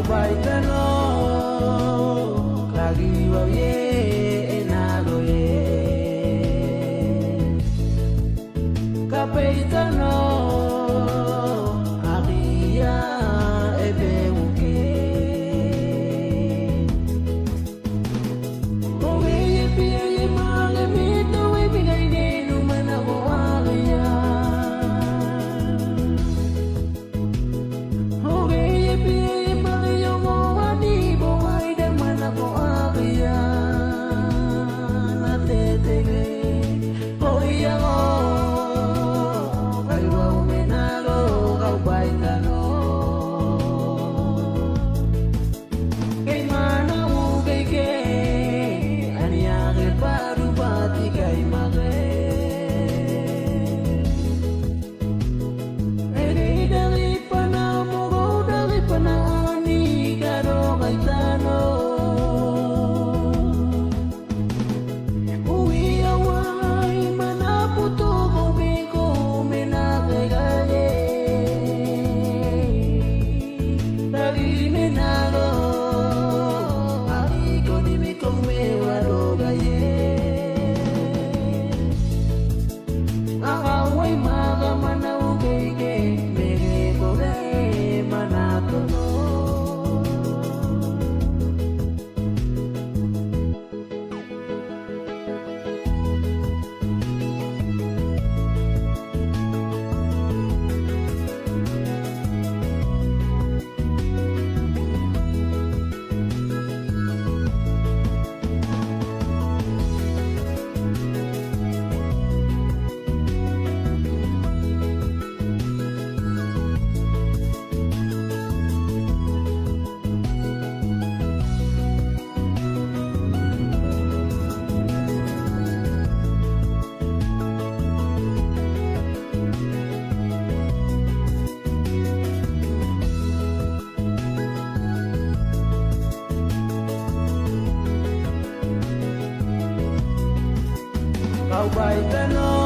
bai tano lagi bao ye na lo ye kapai tano aria ebe uke owe ye pia ye male mi to we bigai ne nu mana ko aria owe ye pia ye male yo mo ani bo ai de mana ko aria na te te ge oia go kai wa me na lo kau bai ta no kai mana u kai ke ania ge paru pati kai ma ge ere dari pana mo go dari pana ani karo kai ta no ui awai mana puto go me ko me na ge ga ye dari me na lo ai ko ni me ko me wa ro ga ye awai ma ga mana u ke me ge ko ge mana to no kau bai tano